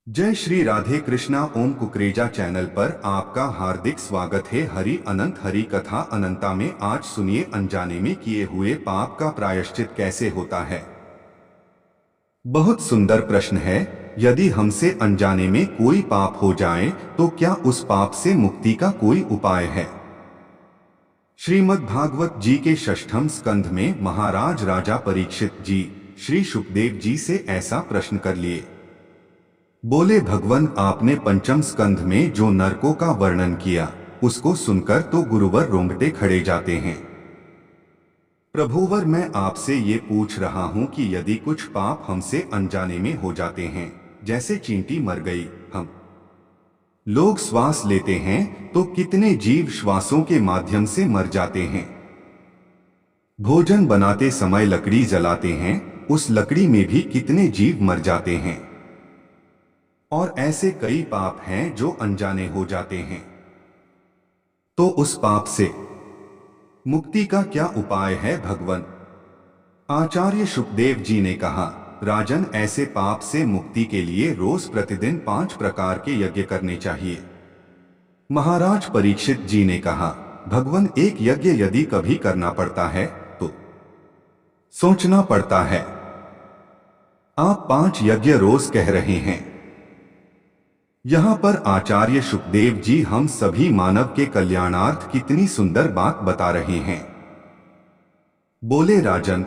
जय श्री राधे कृष्णा। ओम कुकरेजा चैनल पर आपका हार्दिक स्वागत है। हरि अनंत हरि कथा अनंता में आज सुनिए अनजाने में किए हुए पाप का प्रायश्चित कैसे होता है। बहुत सुंदर प्रश्न है। यदि हमसे अनजाने में कोई पाप हो जाए तो क्या उस पाप से मुक्ति का कोई उपाय है? श्रीमद् भागवत जी के षष्ठम स्कंध में महाराज राजा परीक्षित जी श्री सुखदेव जी से ऐसा प्रश्न कर लिए। बोले, भगवान, आपने पंचम स्कंध में जो नरकों का वर्णन किया उसको सुनकर तो गुरुवर रोंगटे खड़े जाते हैं। प्रभुवर, मैं आपसे ये पूछ रहा हूँ कि यदि कुछ पाप हमसे अनजाने में हो जाते हैं, जैसे चींटी मर गई, हम लोग श्वास लेते हैं तो कितने जीव श्वासों के माध्यम से मर जाते हैं। भोजन बनाते समय लकड़ी जलाते हैं, उस लकड़ी में भी कितने जीव मर जाते हैं। और ऐसे कई पाप हैं जो अनजाने हो जाते हैं। तो उस पाप से मुक्ति का क्या उपाय है भगवान? आचार्य सुखदेव जी ने कहा, राजन, ऐसे पाप से मुक्ति के लिए रोज प्रतिदिन 5 प्रकार के यज्ञ करने चाहिए। महाराज परीक्षित जी ने कहा, भगवान, एक यज्ञ यदि कभी करना पड़ता है तो सोचना पड़ता है। आप 5 यज्ञ रोज कह रहे हैं। यहाँ पर आचार्य सुखदेव जी हम सभी मानव के कल्याणार्थ कितनी सुंदर बात बता रहे हैं। बोले, राजन,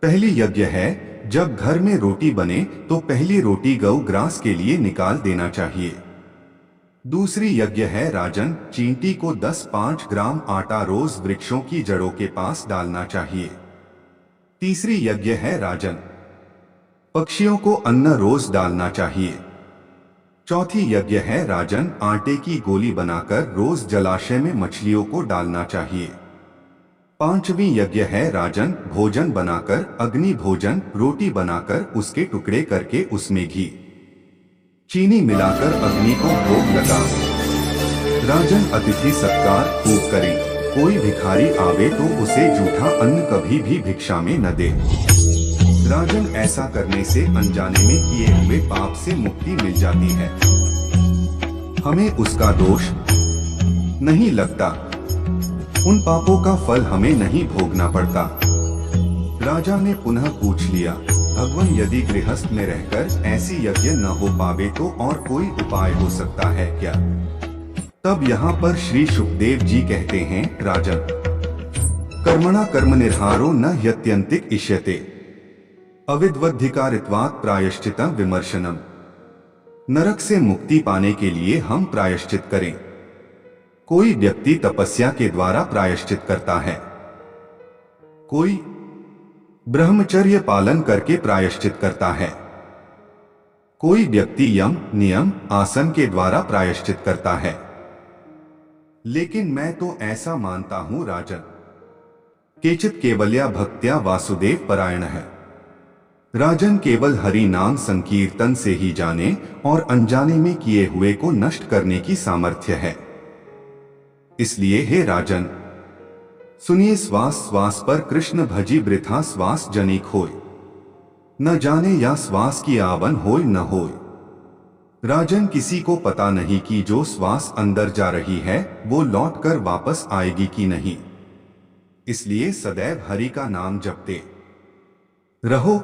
पहली यज्ञ है, जब घर में रोटी बने तो पहली रोटी गौ ग्रास के लिए निकाल देना चाहिए। दूसरी यज्ञ है, राजन, चींटी को 10-5 ग्राम आटा रोज वृक्षों की जड़ों के पास डालना चाहिए। तीसरी यज्ञ है, राजन, पक्षियों को अन्न रोज डालना चाहिए। चौथी यज्ञ है, राजन, आटे की गोली बनाकर रोज जलाशय में मछलियों को डालना चाहिए। पांचवी यज्ञ है, राजन, भोजन बनाकर अग्नि भोजन, रोटी बनाकर उसके टुकड़े करके उसमें घी चीनी मिलाकर अग्नि को भोग लगा। राजन, अतिथि सत्कार खूब करें। कोई भिखारी आवे तो उसे जूठा अन्न कभी भी भिक्षा में न दे। राजन, ऐसा करने से अनजाने में किए हुए पाप से मुक्ति मिल जाती है। हमें उसका दोष नहीं लगता, उन पापों का फल हमें नहीं भोगना पड़ता। राजा ने पुनः पूछ लिया, भगवान, यदि गृहस्थ में रहकर ऐसी यज्ञ न हो पावे तो और कोई उपाय हो सकता है क्या? तब यहाँ पर श्री सुखदेव जी कहते हैं, राजन, कर्मणा कर्म निर्हारो न ह्यत्यंतिक इष्यते अविद्वद्धिकारित्वात् प्रायश्चितं विमर्शनम। नरक से मुक्ति पाने के लिए हम प्रायश्चित करें। कोई व्यक्ति तपस्या के द्वारा प्रायश्चित करता है, कोई ब्रह्मचर्य पालन करके प्रायश्चित करता है, कोई व्यक्ति यम नियम आसन के द्वारा प्रायश्चित करता है। लेकिन मैं तो ऐसा मानता हूं, राजन, केचित् केवल्या भक्त्या वासुदेव परायण है। राजन, केवल हरि नाम संकीर्तन से ही जाने और अनजाने में किए हुए को नष्ट करने की सामर्थ्य है। इसलिए हे राजन, सुनिए, श्वास श्वास पर कृष्ण भजी वृथा श्वास जनिक होय, न जाने या श्वास की आवन होय न होय। राजन, किसी को पता नहीं कि जो श्वास अंदर जा रही है वो लौटकर वापस आएगी कि नहीं। इसलिए सदैव हरि का नाम जपते रहो।